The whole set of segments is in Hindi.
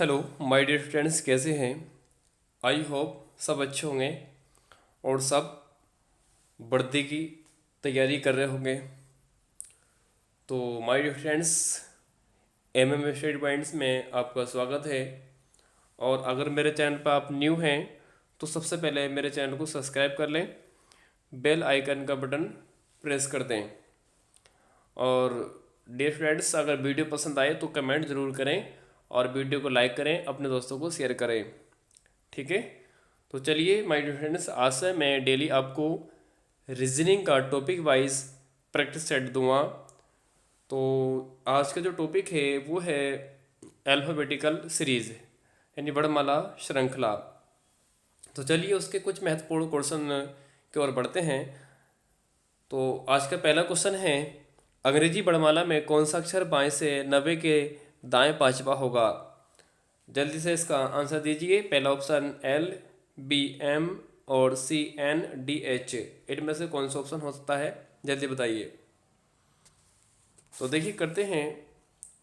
हेलो माय डियर फ्रेंड्स, कैसे हैं? आई होप सब अच्छे होंगे और सब बर्थडे की तैयारी कर रहे होंगे। तो my dear friends, MM study points में आपका स्वागत है। और अगर मेरे चैनल पर आप न्यू हैं तो सबसे पहले मेरे चैनल को सब्सक्राइब कर लें, बेल आइकन का बटन प्रेस कर दें। और डियर फ्रेंड्स, अगर वीडियो पसंद आए तो कमेंट ज़रूर करें और वीडियो को लाइक करें, अपने दोस्तों को शेयर करें। ठीक है, तो चलिए माय डियर फ्रेंड्स, आज से मैं डेली आपको रीजनिंग का टॉपिक वाइज प्रैक्टिस सेट दूंगा। तो आज का जो टॉपिक है वो है अल्फ़ाबेटिकल सीरीज़, यानी वर्णमाला श्रृंखला। तो चलिए उसके कुछ महत्वपूर्ण क्वेश्चन की ओर बढ़ते हैं। तो आज का पहला क्वेश्चन है, अंग्रेजी वर्णमाला में कौन सा अक्षर बाएं से 90 के दाएं पांचवा होगा? जल्दी से इसका आंसर दीजिए। पहला ऑप्शन एल, बी एम और सी एन डी एच, इनमें से कौन सा ऑप्शन हो सकता है? जल्दी बताइए। तो देखिए करते हैं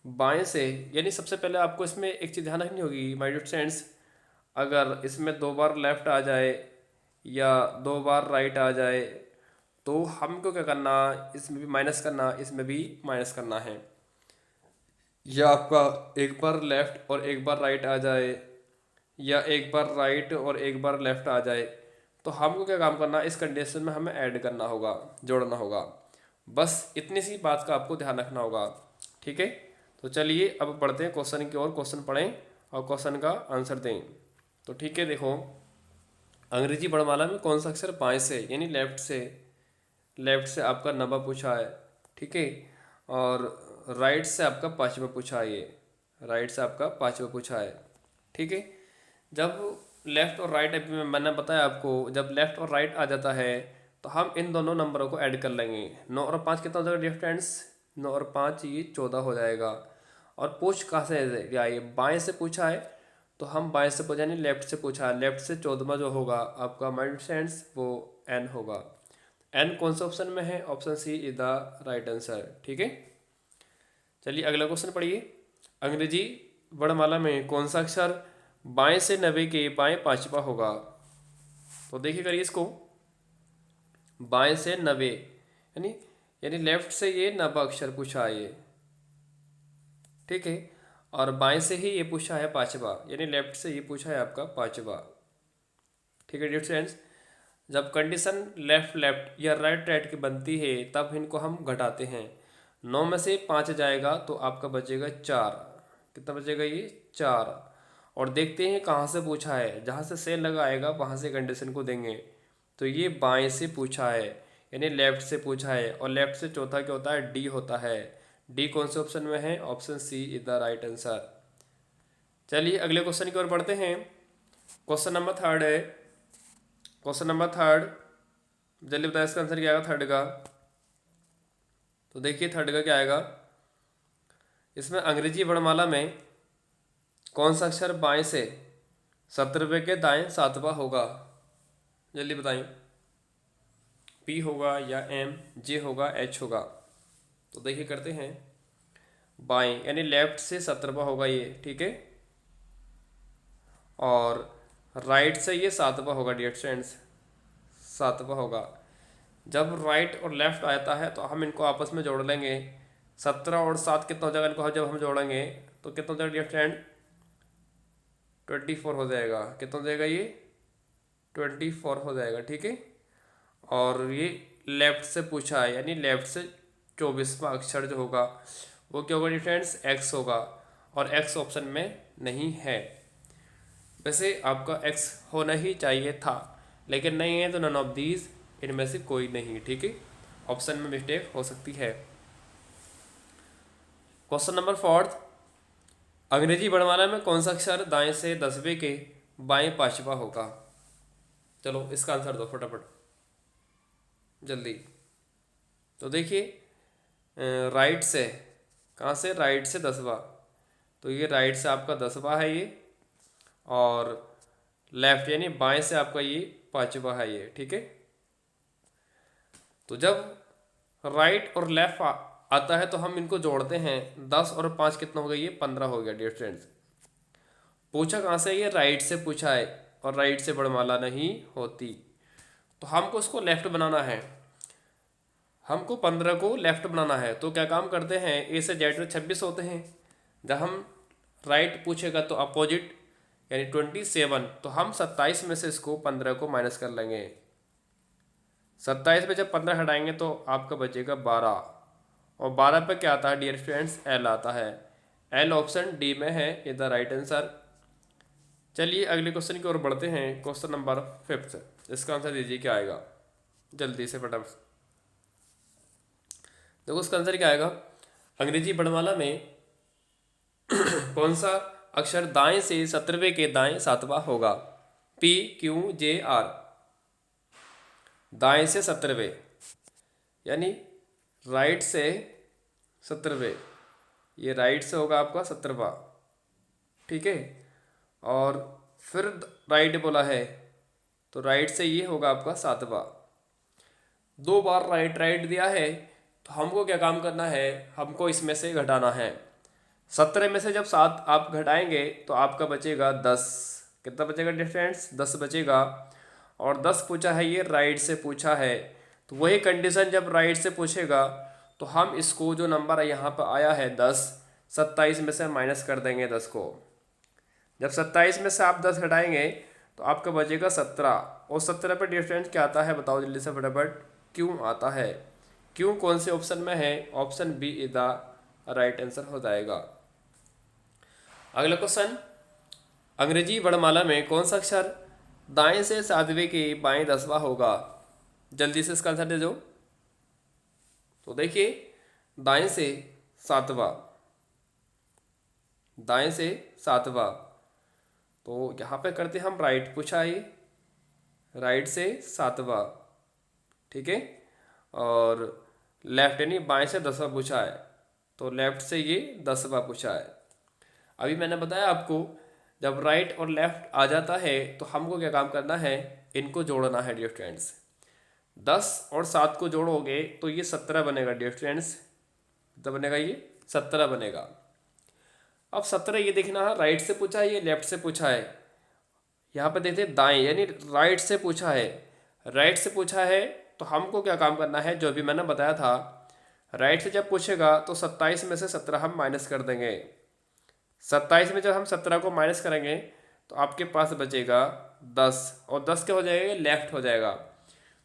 बाएं से, यानी सबसे पहले आपको इसमें एक चीज़ ध्यान रखनी होगी माय डियर फ्रेंड्स। अगर इसमें दो बार लेफ्ट आ जाए या दो बार राइट आ जाए तो हमको क्या करना, इसमें भी माइनस करना, इसमें भी माइनस करना है। या आपका एक बार लेफ्ट और एक बार राइट आ जाए या एक बार राइट और एक बार लेफ्ट आ जाए तो हमको क्या काम करना, इस कंडीशन में हमें ऐड करना होगा, जोड़ना होगा। बस इतनी सी बात का आपको ध्यान रखना होगा। ठीक है, तो चलिए अब पढ़ते हैं क्वेश्चन की ओर। क्वेश्चन पढ़ें और क्वेश्चन का आंसर दें। तो ठीक है, देखो अंग्रेजी वर्णमाला में कौन सा अक्षर बाएं से यानी लेफ्ट से आपका नवा पूछा है। ठीक है, और राइट से आपका पाँचवा पूछा है। ये राइट से आपका पाँचवा पूछा है। ठीक है, जब लेफ़्ट और राइट, अभी मैंने बताया आपको, जब लेफ़्ट और राइट आ जाता है तो हम इन दोनों नंबरों को ऐड कर लेंगे। 9 और 5 कितना हो जाएगा डियर फ्रेंड्स? 9 और 5 ये 14 हो जाएगा। और पूछ कहाँ से है? ये बाएं से पूछा है तो हम बाएं से पूछा, यानी लेफ्ट से पूछा है। लेफ्ट से 14वां जो होगा आपका माय डियर फ्रेंड्स वो एन होगा। एन कौन सा ऑप्शन में है? Option C is the right answer. ठीक है, चलिए अगला क्वेश्चन पढ़िए। अंग्रेजी वर्णमाला में कौन सा अक्षर बाएं से 90 के बाएं पांचवा होगा? तो देखिए करिए इसको, बाएं से 90 यानी यानी लेफ्ट से ये 90 अक्षर पूछा है ये। ठीक है, और बाएं से ही ये पूछा है पांचवा, यानी लेफ्ट से ये पूछा है आपका पांचवा। ठीक है डियर फ्रेंड्स, जब कंडीशन लेफ्ट लेफ्ट या राइट राइट की बनती है तब इनको हम घटाते हैं। 9 में से 5 जाएगा तो आपका बचेगा 4। कितना बचेगा? ये 4। और देखते हैं कहाँ से पूछा है, जहाँ से सेल लगा आएगा वहाँ से कंडीशन को देंगे। तो ये बाएं से पूछा है यानी लेफ्ट से पूछा है, और लेफ्ट से चौथा क्या होता है? डी होता है। डी कौन से ऑप्शन में है? Option C is the right answer. चलिए अगले क्वेश्चन की ओर बढ़ते हैं। क्वेश्चन नंबर थर्ड है। क्वेश्चन नंबर थर्ड, जल्दी बताएं इसका आंसर क्या आएगा थर्ड का? तो देखिए थर्ड का क्या आएगा। इसमें अंग्रेजी वर्णमाला में कौन सा अक्षर बाएं से 70वें के दाएं सातवां होगा? जल्दी बताएं। पी होगा या एम, जे होगा, एच होगा? तो देखिए करते हैं, बाएं यानी लेफ्ट से 70वां होगा ये। ठीक है, और राइट से ये सातवां होगा डियर फ्रेंड्स, सातवां होगा। जब राइट और लेफ्ट आता है तो हम इनको आपस में जोड़ लेंगे। 17 और 7 कितना हो जाएगा? इनको जब हम जोड़ेंगे तो कितना हो जाएगा डियर फ्रेंड? 24 हो जाएगा। कितना हो जाएगा ये? 24 हो जाएगा। ठीक है, और ये लेफ्ट से पूछा है यानी लेफ्ट से 24वां अक्षर जो होगा वो क्या होगा डियर फ्रेंड्स? एक्स होगा, और एक्स ऑप्शन में नहीं है। वैसे आपका एक्स होना ही चाहिए था, लेकिन नहीं है तो नन ऑफ दीज, इनमें से कोई नहीं। ठीक है, ऑप्शन में मिस्टेक हो सकती है। क्वेश्चन नंबर फोर्थ, अंग्रेजी वर्णमाला में कौन सा अक्षर दाएं से 10वें के बाएं पांचवा होगा? चलो इसका आंसर दो फटाफट, जल्दी। तो देखिए राइट से, कहाँ से? राइट से 10वां, तो ये राइट से आपका 10वां है ये, और लेफ्ट यानी बाएं से आपका ये पांचवा है ये। ठीक है, तो जब राइट और लेफ्ट आता है तो हम इनको जोड़ते हैं। 10 और 5 कितना हो गया? ये 15 हो गया डियर फ्रेंड्स। पूछा कहाँ से, ये राइट से पूछा है और राइट से वर्णमाला नहीं होती, तो हमको उसको लेफ्ट बनाना है। हमको 15 को लेफ्ट बनाना है, तो क्या काम करते हैं, ए से जेड तक 26 होते हैं। जब हम राइट पूछेगा तो अपोजिट यानी 27, तो हम 27 में से इसको 15 को माइनस कर लेंगे। 27 में जब 15 हटाएंगे तो आपका बचेगा 12, और 12 पे क्या आता है डियर स्टूडेंट्स, एल आता है। एल ऑप्शन डी में है, ये द राइट आंसर। चलिए अगले क्वेश्चन की ओर बढ़ते हैं। क्वेश्चन नंबर 5, इसका आंसर दीजिए क्या आएगा जल्दी से फटाफट। देखो उसका आंसर क्या आएगा, अंग्रेजी वर्णमाला में कौन सा अक्षर दाएं से 17वें के दाएं 7वां होगा। पी क्यू जे आर, दाएं से 17वें यानी राइट से 17वें, ये राइट से होगा आपका 17वां, ठीक है। और फिर राइट बोला है तो राइट से ये होगा आपका 7वां। 2 बार राइट राइट दिया है, तो हमको क्या काम करना है, हमको इसमें से घटाना है। 17 में से जब 7 आप घटाएंगे तो आपका बचेगा 10। कितना बचेगा डिफरेंस, 10 बचेगा। और 10 पूछा है, ये राइट से पूछा है, तो वही कंडीशन जब राइट से पूछेगा तो हम इसको जो नंबर यहाँ पर आया है 10, 27 में से माइनस कर देंगे 10 को। जब 27 में से आप 10 घटाएंगे तो आपका बचेगा 17, और 17 पर डिफरेंस क्या आता है बताओ जल्दी से फटाफट, क्यों आता है। क्यों कौन से ऑप्शन में है, option B is the right answer हो जाएगा। अगला क्वेश्चन, अंग्रेजी वर्णमाला में कौन सा अक्षर दाएं से 7वें के बाएं 10वां होगा। जल्दी से इसका आंसर दे दो। तो देखिए दाएं से 7वां, दाएं से 7वां, तो यहाँ पे करते हम राइट पूछा है, राइट से 7वां, ठीक है। और लेफ्ट यानी बाएं से 10वां पूछा है, तो लेफ्ट से ये 10वां पूछा है। अभी मैंने बताया आपको जब राइट और लेफ्ट आ जाता है तो हमको क्या काम करना है, इनको जोड़ना है डियर फ्रेंड्स। 10 और 7 को जोड़ोगे तो ये 17 बनेगा डियर फ्रेंड्स। कितना बनेगा, ये 17 बनेगा। अब 17 ये देखना है, राइट से पूछा है, ये लेफ्ट से पूछा है। यहाँ पे देखते हैं दाएं यानी राइट से पूछा है, राइट से पूछा है, तो हमको क्या काम करना है, जो भी मैंने बताया था, राइट से जब पूछेगा तो 27 में से 17 हम माइनस कर देंगे। 27 में जब हम 17 को माइनस करेंगे तो आपके पास बचेगा 10, और 10 क्या हो जाएगा, लेफ्ट हो जाएगा।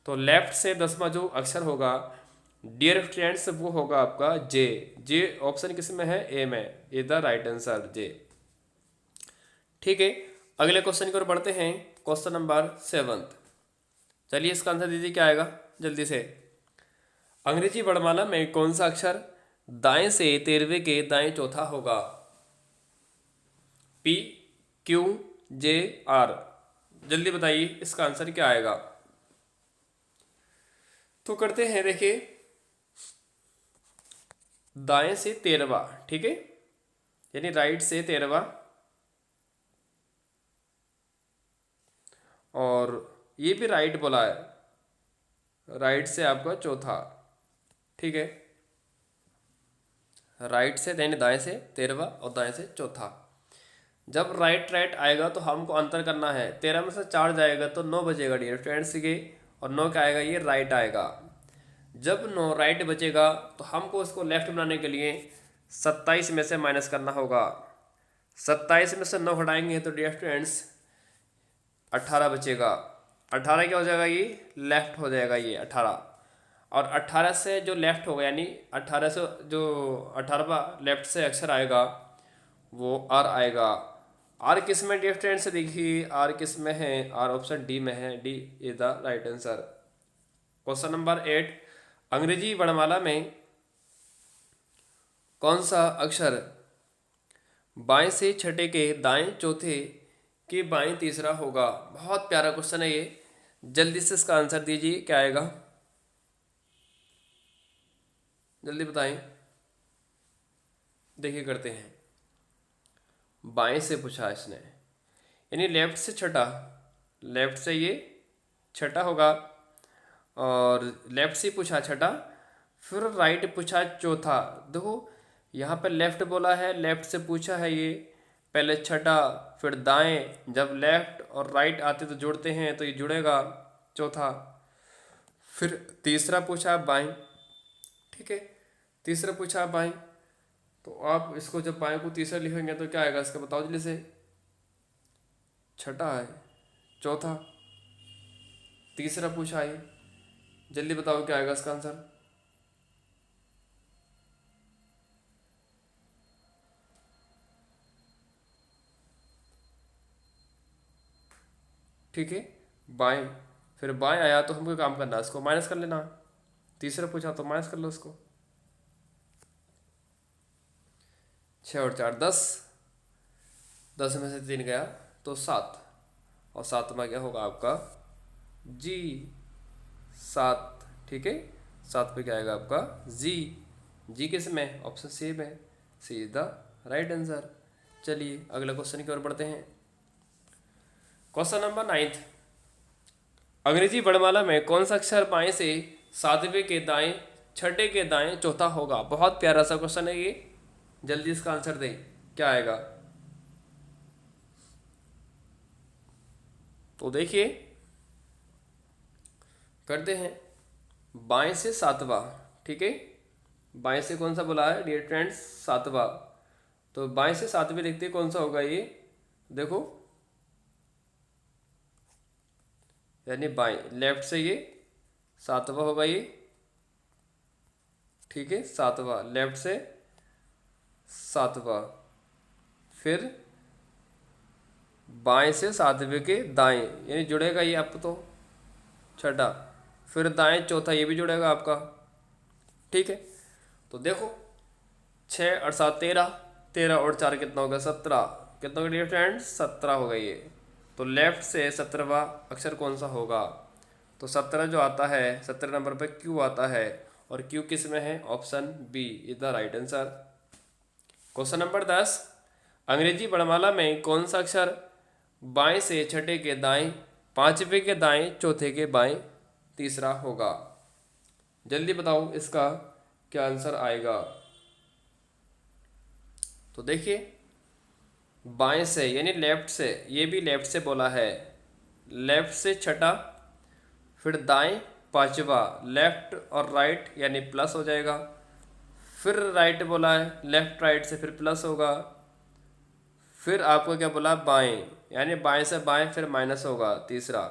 तो लेफ्ट से 10वां जो अक्षर होगा डियर फ्रेंड्स वो होगा आपका जे। जे ऑप्शन किस में है, ए में, ए द राइट आंसर जे, ठीक है। अगले क्वेश्चन की ओर बढ़ते हैं। क्वेश्चन नंबर 7, चलिए इसका आंसर दीजिए क्या आएगा जल्दी से। अंग्रेजी वर्णमाला में कौन सा अक्षर दाएं से 13वें के दाएं चौथा होगा। पी क्यू जे आर, जल्दी बताइए इसका आंसर क्या आएगा। तो करते हैं, देखिए दाएं से 13वां, ठीक है, यानी राइट से 13वां, और ये भी राइट बोला है, राइट से आपका चौथा, ठीक है। राइट से यानी दाएं से 13वां और दाएं से चौथा। जब राइट राइट आएगा तो हमको अंतर करना है, 13 में से 4 जाएगा तो 9 बचेगा डियर फ्रेंड्स के, और 9 क्या आएगा, ये राइट आएगा। जब 9 राइट बचेगा तो हमको उसको लेफ्ट बनाने के लिए 27 में से माइनस करना होगा। 27 में से 9 हटाएंगे तो डियर फ्रेंड्स 18 बचेगा। 18 क्या हो जाएगा, ये लेफ्ट हो जाएगा ये 18, और 18 से जो लेफ्ट होगा यानी 18 से जो 18वां लेफ्ट से अक्षर आएगा वो आर आएगा। आर किस में डियर फ्रेंड्स, देखिए आर किस में है, आर ऑप्शन डी में है, D is the right answer. Question number 8, अंग्रेजी वर्णमाला में कौन सा अक्षर बाएं से छठे के दाएं चौथे के बाएं तीसरा होगा। बहुत प्यारा क्वेश्चन है ये, जल्दी से इसका आंसर दीजिए क्या आएगा, जल्दी बताएं। देखिए करते हैं, बाएं से पूछा इसने यानी लेफ्ट से छठा, लेफ्ट से ये छठा होगा, और लेफ्ट से पूछा छठा, फिर राइट पूछा चौथा। देखो यहाँ पर लेफ्ट बोला है, लेफ्ट से पूछा है ये, पहले छठा, फिर दाएं, जब लेफ्ट और राइट आते तो जुड़ते हैं तो ये जुड़ेगा चौथा। फिर तीसरा पूछा बाएं, ठीक है, तीसरा पूछा बाएं, तो आप इसको जब बाएं को तीसरा लिखेंगे तो क्या आएगा इसका बताओ जल्दी से। छठा है, चौथा, तीसरा पूछा है, जल्दी बताओ क्या आएगा इसका आंसर। ठीक है, बाएं, फिर बाएं आया तो हमको काम करना है, इसको माइनस कर लेना। तीसरा पूछा तो माइनस कर लो इसको। 6 और 4 10, 10 में से 3 गया तो 7, और 7 में क्या होगा आपका जी, 7, ठीक है। 7 पे क्या आएगा आपका जी, जी किस में, ऑप्शन सी में, सी इज द राइट आंसर। चलिए अगले क्वेश्चन की ओर बढ़ते हैं। क्वेश्चन नंबर 9, अंग्रेजी वर्णमाला में कौन सा अक्षर बाएं से 7वें के दाएं, छठे के दाएं चौथा होगा। बहुत प्यारा सा क्वेश्चन है ये, जल्दी इसका आंसर दें, क्या आएगा। तो देखिए करते हैं, बाएं से सातवां, ठीक है, बाएं से कौन सा बोला है डियर फ्रेंड्स, सातवां। तो बाएं से सातवें देखते हैं कौन सा होगा ये, देखो, यानी बाएं, लेफ्ट से ये सातवां होगा ये, ठीक है, सातवां, लेफ्ट से सातवां, फिर बाएं से सातवें के दाएं, यानी जुड़ेगा ये आप तो छठा, फिर दाएं चौथा, ये भी जुड़ेगा आपका, ठीक है। तो देखो 6 और 7 13, 13 और 4 कितना होगा 17, कितना होगा डियर फ्रेंड्स 17 होगा ये। तो लेफ्ट से 17वां अक्षर कौन सा होगा, तो 17 जो आता है 17 नंबर पे क्यू आता है, और क्यू किस में है, option B is the right answer. Question number 10, अंग्रेजी वर्णमाला में कौन सा अक्षर बाएं से छठे के दाएं, पांचवें के दाएं, चौथे के बाएं, तीसरा होगा। जल्दी बताओ इसका क्या आंसर आएगा। तो देखिए बाएं से यानी लेफ्ट से, ये भी लेफ्ट से बोला है, लेफ्ट से छठा, फिर दाएं पांचवा, लेफ्ट और राइट यानी प्लस हो जाएगा, फिर राइट बोला है, लेफ्ट राइट से फिर प्लस होगा, फिर आपको क्या बोला बाएं, यानी बाएं से बाएं फिर माइनस होगा तीसरा,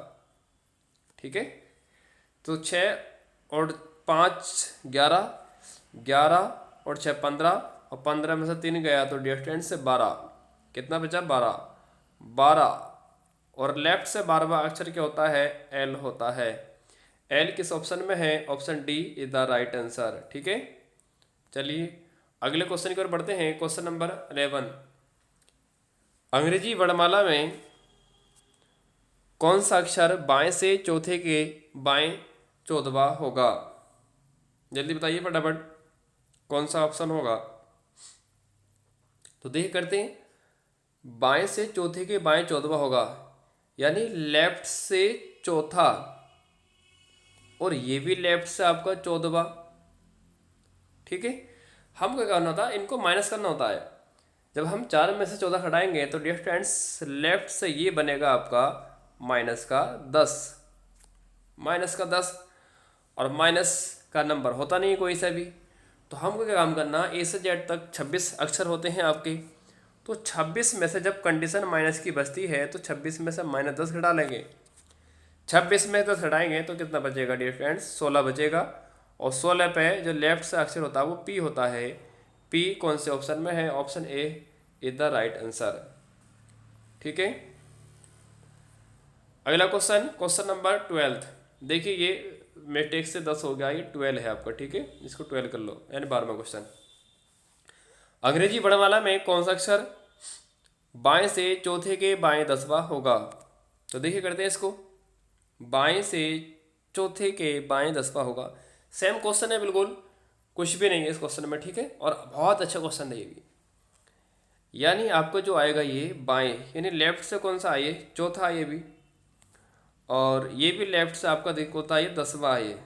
ठीक है। तो 6 और 5 11, 11 और 6 15, और 15 में से 3 गया तो डिस्टेंस से 12, कितना बचा 12, 12, और लेफ्ट से 12वां अक्षर क्या होता है, एल होता है। एल किस ऑप्शन में है, option D is the right answer, ठीक है। चलिए अगले क्वेश्चन की ओर बढ़ते हैं। क्वेश्चन नंबर 11, अंग्रेजी वर्णमाला में कौन सा अक्षर बाएं से चौथे के बाएं 14वां होगा। जल्दी बताइए फटाफट कौन सा ऑप्शन होगा। तो देख करते हैं, बाएं से चौथे के बाएं 14वां होगा, यानी लेफ्ट से चौथा, और ये भी लेफ्ट से आपका 14वां, ठीक है। हमको क्या करना होता है, इनको माइनस करना होता है। जब हम 4 में से 14 हटाएंगे तो डियर फ्रेंड्स लेफ्ट से ये बनेगा आपका माइनस का 10, माइनस का 10, और माइनस का नंबर होता नहीं कोई सा भी। तो हमको क्या काम करना, ए से जेड तक 26 अक्षर होते हैं आपके, तो 26 में से जब कंडीशन माइनस की बचती है तो 26 में से -10 घटा लेंगे। 26 में 10 घटाएंगे तो कितना बचेगा डियर फ्रेंड्स, 16 बचेगा, और 16 पे जो लेफ्ट से अक्षर होता है वो पी होता है। पी कौन से ऑप्शन में है, option A is the right answer, ठीक है। अगला क्वेश्चन, क्वेश्चन नंबर 12, देखिए ये मिस्टेक से 10 हो गया, ये 12 है आपका, ठीक है, इसको 12 कर लो, यानी 12वां क्वेश्चन। अंग्रेजी वर्णमाला में कौन सा अक्षर बाएं से चौथे के बाएं 10वां होगा। तो देखिए करते हैं इसको, बाएं से चौथे के बाएं 10वां होगा, सेम क्वेश्चन है बिल्कुल, कुछ भी नहीं है इस क्वेश्चन में, ठीक है, और बहुत अच्छा क्वेश्चन है ये भी। यानी आपको जो आएगा ये बाएं, यानी लेफ्ट से कौन सा आए, चौथा ये भी, और ये भी लेफ्ट से आपका देखो होता है ये 10वां है ये।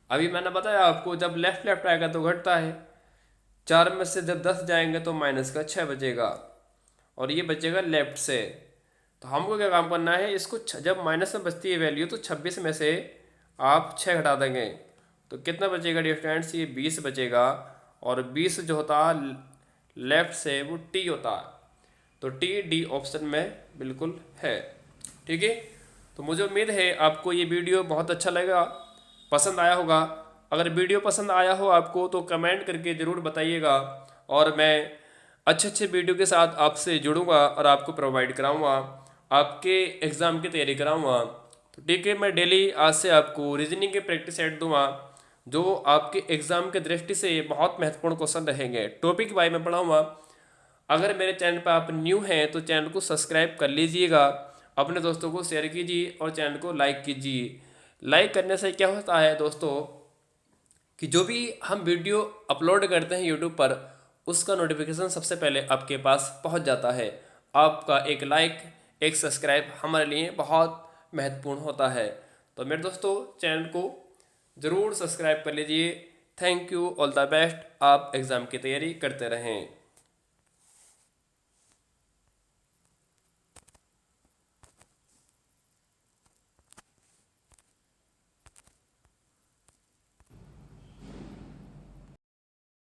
अभी मैंने बताया आपको जब लेफ्ट लेफ्ट आएगा तो घटता है, 4 में से जब 10 जाएंगे तो माइनस का 6 बचेगा, और ये बचेगा लेफ्ट से। तो हमको क्या काम करना है, इसको जब माइनस में बचती है वैल्यू तो 26 में से आप 6 घटा देंगे तो कितना बचेगा डियर फ्रेंड्स, ये 20 बचेगा। और 20 जो होता है लेफ्ट से वो टी होता है, तो टी डी ऑप्शन में बिल्कुल है। ठीक है, तो मुझे उम्मीद है आपको ये वीडियो बहुत अच्छा लगा, पसंद आया होगा। अगर वीडियो पसंद आया हो आपको तो कमेंट करके ज़रूर बताइएगा, और मैं अच्छे अच्छे वीडियो के साथ आपसे जुड़ूंगा और आपको प्रोवाइड कराऊंगा, आपके एग्ज़ाम की तैयारी कराऊंगा। तो ठीक है, मैं डेली आज से आपको रीजनिंग के प्रैक्टिस सेट दूंगा जो आपके एग्ज़ाम के दृष्टि से बहुत महत्वपूर्ण क्वेश्चन रहेंगे। टॉपिक वाइज मैं पढ़ाऊँगा। अगर मेरे चैनल पर आप न्यू हैं तो चैनल को सब्सक्राइब कर लीजिएगा, अपने दोस्तों को शेयर कीजिए और चैनल को लाइक कीजिए। लाइक करने से क्या होता है दोस्तों कि जो भी हम वीडियो अपलोड करते हैं यूट्यूब पर, उसका नोटिफिकेशन सबसे पहले आपके पास पहुंच जाता है। आपका एक लाइक, एक सब्सक्राइब हमारे लिए बहुत महत्वपूर्ण होता है। तो मेरे दोस्तों चैनल को ज़रूर सब्सक्राइब कर लीजिए। Thank you, all the best. आप एग्ज़ाम की तैयारी करते रहें।